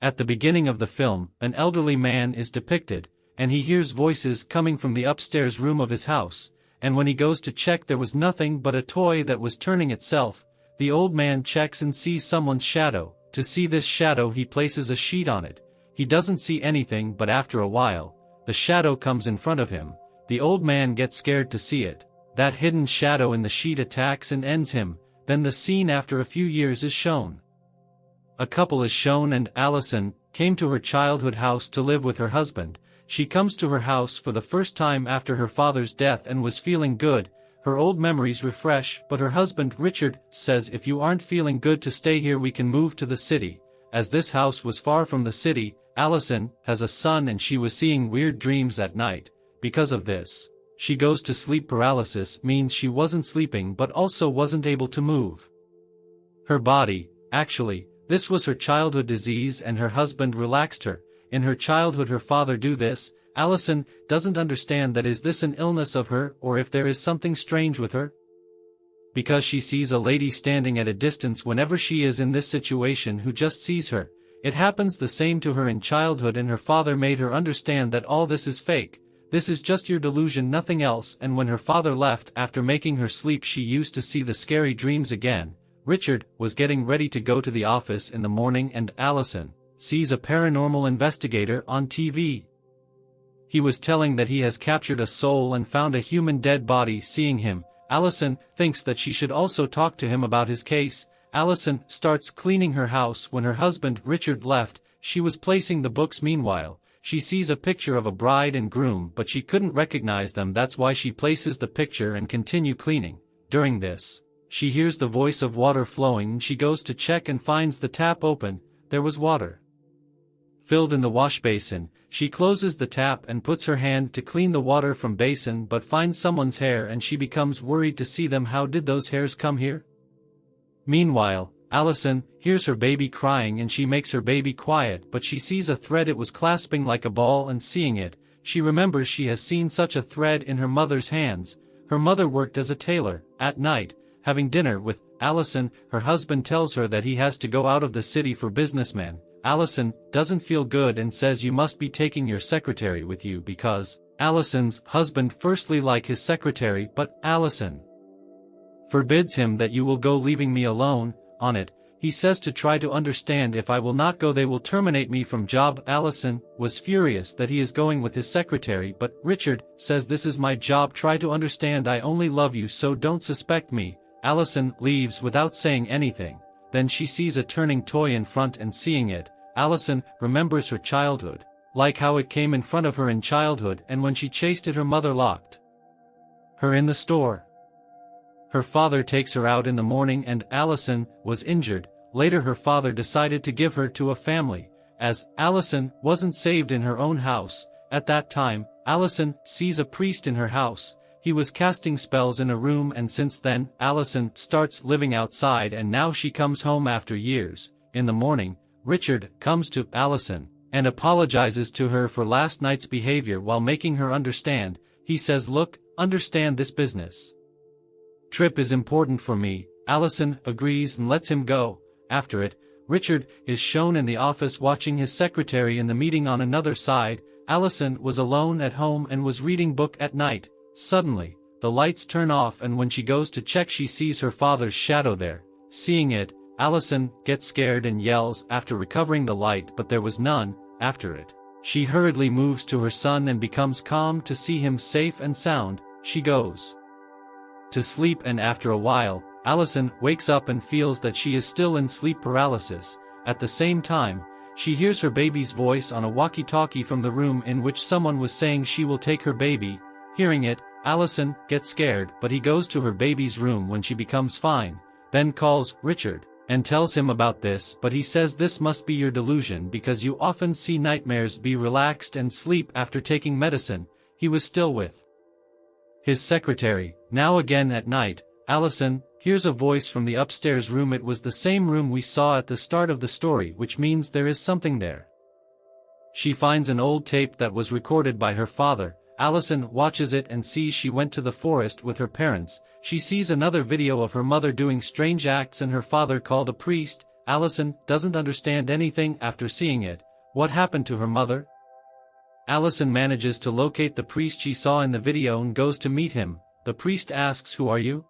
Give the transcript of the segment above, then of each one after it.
At the beginning of the film, an elderly man is depicted, and he hears voices coming from the upstairs room of his house, and when he goes to check there was nothing but a toy that was turning itself. The old man checks and sees someone's shadow. To see this shadow he places a sheet on it. He doesn't see anything, but after a while, the shadow comes in front of him. The old man gets scared to see it. That hidden shadow in the sheet attacks and ends him. Then the scene after a few years is shown. A couple is shown, and Allison came to her childhood house to live with her husband. She comes to her house for the first time after her father's death and was feeling good. Her old memories refresh, but her husband, Richard, says if you aren't feeling good to stay here we can move to the city. As this house was far from the city, Allison has a son and she was seeing weird dreams at night. Because of this, she goes to sleep paralysis, means she wasn't sleeping but also wasn't able to move her body. Actually, this was her childhood disease and her husband relaxed her. In her childhood her father do this. Allison doesn't understand that is this an illness of her or if there is something strange with her. Because she sees a lady standing at a distance whenever she is in this situation who just sees her. It happens the same to her in childhood and her father made her understand that all this is fake. This is just your delusion, nothing else. And when her father left after making her sleep she used to see the scary dreams again. Richard was getting ready to go to the office in the morning and Allison sees a paranormal investigator on TV. He was telling that he has captured a soul and found a human dead body. Seeing him, Allison thinks that she should also talk to him about his case. Allison starts cleaning her house when her husband Richard left. She was placing the books. Meanwhile, she sees a picture of a bride and groom but she couldn't recognize them. That's why she places the picture and continue cleaning. During this, she hears the voice of water flowing. She goes to check and finds the tap open. There was water filled in the wash basin. She closes the tap and puts her hand to clean the water from basin but finds someone's hair and she becomes worried to see them. How did those hairs come here? Meanwhile, Allison hears her baby crying and she makes her baby quiet but she sees a thread. It was clasping like a ball and seeing it, she remembers she has seen such a thread in her mother's hands. Her mother worked as a tailor. At night, having dinner with Allison, her husband tells her that he has to go out of the city for businessman. Allison doesn't feel good and says you must be taking your secretary with you because Allison's husband firstly like his secretary but Allison forbids him that you will go leaving me alone. On it, he says to try to understand if I will not go they will terminate me from job. Allison was furious that he is going with his secretary but Richard says this is my job, try to understand, I only love you so don't suspect me. Allison leaves without saying anything. Then she sees a turning toy in front and seeing it, Allison remembers her childhood, like how it came in front of her in childhood and when she chased it her mother locked her in the store. Her father takes her out in the morning and Allison was injured. Later her father decided to give her to a family, as Allison wasn't saved in her own house. At that time, Allison sees a priest in her house. He was casting spells in a room and since then, Allison starts living outside and now she comes home after years. In the morning, Richard comes to Allison and apologizes to her for last night's behavior while making her understand. He says, look, understand this business trip is important for me. Allison agrees and lets him go. After it, Richard is shown in the office watching his secretary in the meeting. On another side, Allison was alone at home and was reading book at night. Suddenly, the lights turn off and when she goes to check she sees her father's shadow there. Seeing it, Allison gets scared and yells after recovering the light but there was none. After it, she hurriedly moves to her son and becomes calm to see him safe and sound. She goes to sleep and after a while, Allison wakes up and feels that she is still in sleep paralysis. At the same time, she hears her baby's voice on a walkie-talkie from the room in which someone was saying she will take her baby. Hearing it, Allison gets scared but he goes to her baby's room when she becomes fine, then calls Richard and tells him about this but he says this must be your delusion because you often see nightmares. Be relaxed and sleep. After taking medicine, he was still with his secretary. Now again at night, Allison hears a voice from the upstairs room. It was the same room we saw at the start of the story, which means there is something there. She finds an old tape that was recorded by her father. Allison watches it and sees she went to the forest with her parents. She sees another video of her mother doing strange acts and her father called a priest. Allison doesn't understand anything after seeing it. What happened to her mother? Allison manages to locate the priest she saw in the video and goes to meet him. The priest asks, "Who are you?"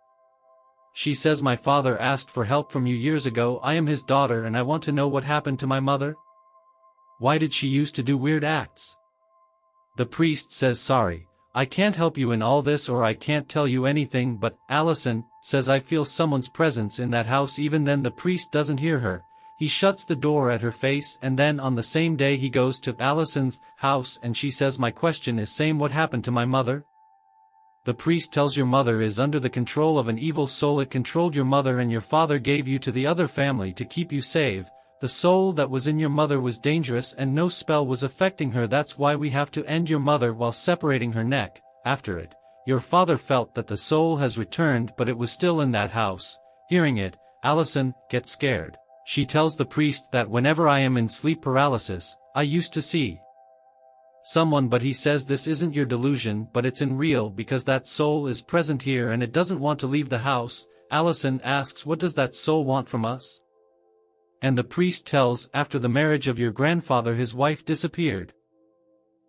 She says, "My father asked for help from you years ago. I am his daughter and I want to know what happened to my mother. Why did she used to do weird acts?" The priest says, "Sorry, I can't help you in all this, or I can't tell you anything," but Allison says, "I feel someone's presence in that house." Even then the priest doesn't hear her. He shuts the door at her face, and then on the same day he goes to Allison's house and she says, "My question is same, what happened to my mother?" The priest tells, "Your mother is under the control of an evil soul. It controlled your mother and your father gave you to the other family to keep you safe. The soul that was in your mother was dangerous and no spell was affecting her. That's why we have to end your mother while separating her neck." After it, your father felt that the soul has returned, but it was still in that house. Hearing it, Allison gets scared. She tells the priest that whenever I am in sleep paralysis, I used to see someone, but he says this isn't your delusion, but it's in real because that soul is present here and it doesn't want to leave the house. Allison asks, "What does that soul want from us?" And the priest tells, "After the marriage of your grandfather his wife disappeared.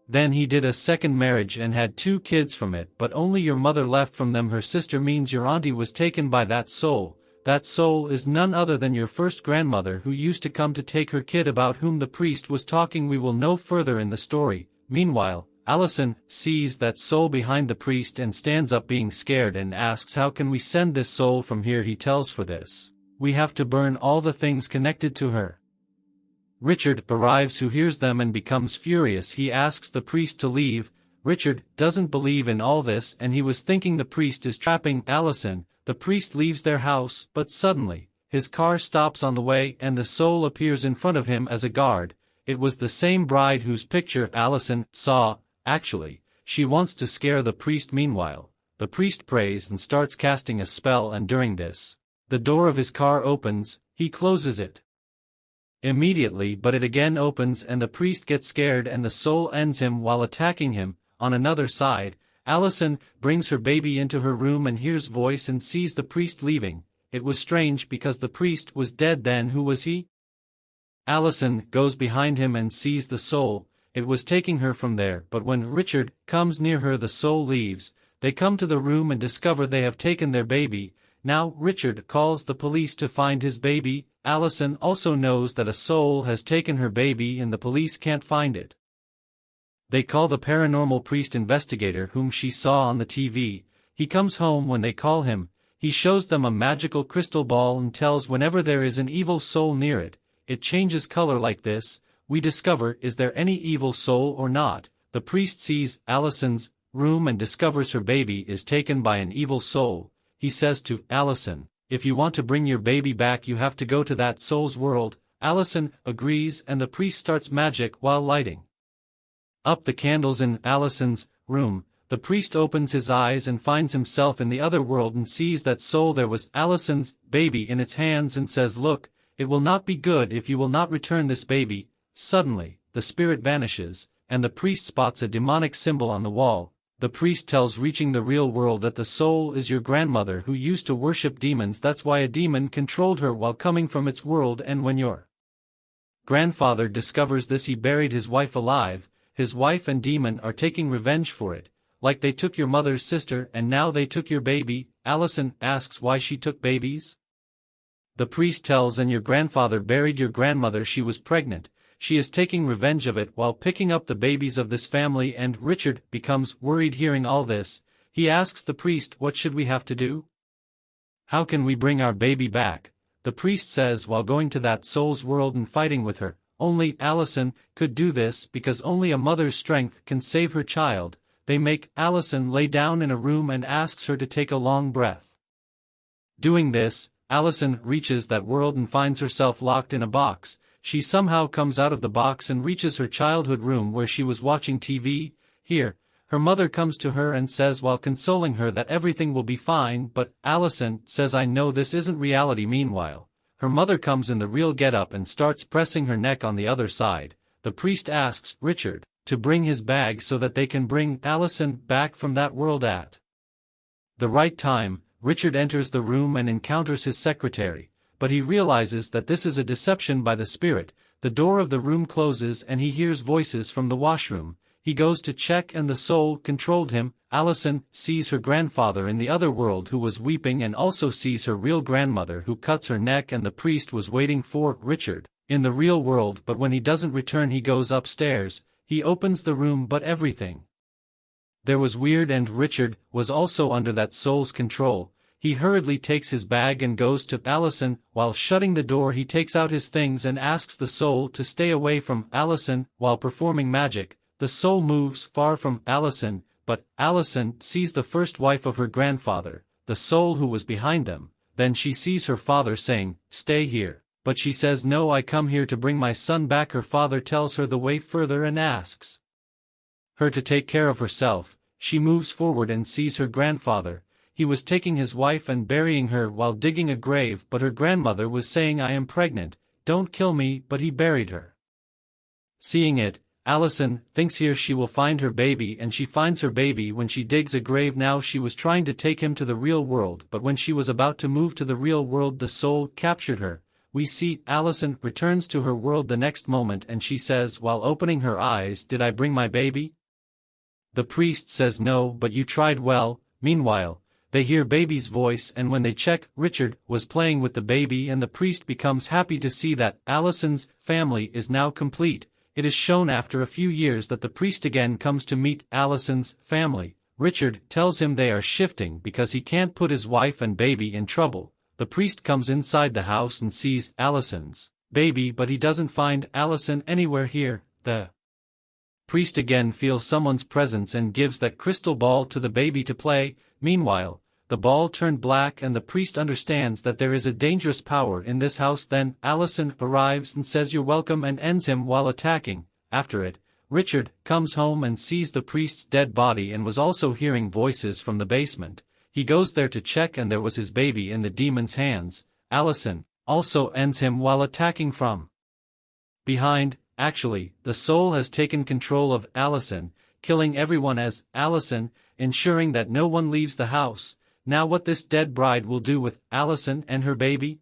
Then he did a second marriage and had 2 kids from it, but only your mother left from them. Her sister means your auntie was taken by that soul. That soul is none other than your first grandmother who used to come to take her kid," about whom the priest was talking. We will know further in the story. Meanwhile, Allison sees that soul behind the priest and stands up being scared and asks, "How can we send this soul from here?" He tells, "For this, we have to burn all the things connected to her." Richard arrives, who hears them and becomes furious. He asks the priest to leave. Richard doesn't believe in all this and he was thinking the priest is trapping Allison. The priest leaves their house, but suddenly, his car stops on the way and the soul appears in front of him as a guard. It was the same bride whose picture Allison saw. Actually, she wants to scare the priest. Meanwhile, the priest prays and starts casting a spell, and during this, the door of his car opens. He closes it immediately, but it again opens and the priest gets scared and the soul ends him while attacking him. On another side, Allison brings her baby into her room and hears voice and sees the priest leaving. It was strange because the priest was dead. Then who was he? Allison goes behind him and sees the soul. It was taking her from there, but when Richard comes near her the soul leaves. They come to the room and discover they have taken their baby. Now Richard calls the police to find his baby. Allison also knows that a soul has taken her baby and the police can't find it. They call the paranormal priest investigator whom she saw on the TV. He comes home when they call him. He shows them a magical crystal ball and tells whenever there is an evil soul near it, it changes color like this. We discover, is there any evil soul or not? The priest sees Allison's room and discovers her baby is taken by an evil soul. He says to Allison, "If you want to bring your baby back you have to go to that soul's world." Allison agrees and the priest starts magic while lighting up the candles in Allison's room. The priest opens his eyes and finds himself in the other world and sees that soul. There was Allison's baby in its hands and says, "Look, it will not be good if you will not return this baby." Suddenly, the spirit vanishes, and the priest spots a demonic symbol on the wall. The priest tells reaching the real world that the soul is your grandmother who used to worship demons. That's why a demon controlled her while coming from its world, and when your grandfather discovers this he buried his wife alive. His wife and demon are taking revenge for it, like they took your mother's sister and now they took your baby. Allison asks why she took babies. The priest tells, and your grandfather buried your grandmother, she was pregnant. She is taking revenge of it while picking up the babies of this family, and Richard becomes worried hearing all this. He asks the priest, "What should we have to do? How can we bring our baby back?" The priest says while going to that soul's world and fighting with her, only Allison could do this because only a mother's strength can save her child. They make Allison lay down in a room and asks her to take a long breath. Doing this, Allison reaches that world and finds herself locked in a box. She somehow comes out of the box and reaches her childhood room where she was watching TV. Here, her mother comes to her and says while consoling her that everything will be fine, but Allison says, "I know this isn't reality." Meanwhile, her mother comes in the real getup and starts pressing her neck on the other side. The priest asks Richard to bring his bag so that they can bring Allison back from that world at the right time. Richard enters the room and encounters his secretary. but he realizes that this is a deception by the spirit. The door of the room closes and he hears voices from the washroom. He goes to check and the soul controlled him. Allison sees her grandfather in the other world who was weeping and also sees her real grandmother who cuts her neck, and the priest was waiting for Richard in the real world, but when he doesn't return he goes upstairs. He opens the room but everything there was weird, and Richard was also under that soul's control. He hurriedly takes his bag and goes to Allison. While shutting the door he takes out his things and asks the soul to stay away from Allison. While performing magic, the soul moves far from Allison, but Allison sees the first wife of her grandfather, the soul who was behind them. Then she sees her father saying, "Stay here." But she says, "No, I come here to bring my son back." Her father tells her the way further and asks her to take care of herself. She moves forward and sees her grandfather. He was taking his wife and burying her while digging a grave, but her grandmother was saying, "I am pregnant, don't kill me," but he buried her. Seeing it, Allison thinks here she will find her baby, and she finds her baby when she digs a grave. Now she was trying to take him to the real world, but when she was about to move to the real world the soul captured her. We see Allison returns to her world the next moment and she says while opening her eyes, "Did I bring my baby?" The priest says, "No, but you tried well." Meanwhile, they hear baby's voice, and when they check, Richard was playing with the baby, and the priest becomes happy to see that Allison's family is now complete. It is shown after a few years that the priest again comes to meet Allison's family. Richard tells him they are shifting because he can't put his wife and baby in trouble. The priest comes inside the house and sees Allison's baby, but he doesn't find Allison anywhere here. The priest again feels someone's presence and gives that crystal ball to the baby to play. Meanwhile, the ball turned black and the priest understands that there is a dangerous power in this house. Then Allison arrives and says, "You're welcome," and ends him while attacking. After it, Richard comes home and sees the priest's dead body and was also hearing voices from the basement. He goes there to check and there was his baby in the demon's hands. Allison also ends him while attacking from behind. Actually, the soul has taken control of Allison, killing everyone as Allison, ensuring that no one leaves the house. Now what this dead bride will do with Allison and her baby?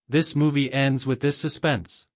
This movie ends with this suspense.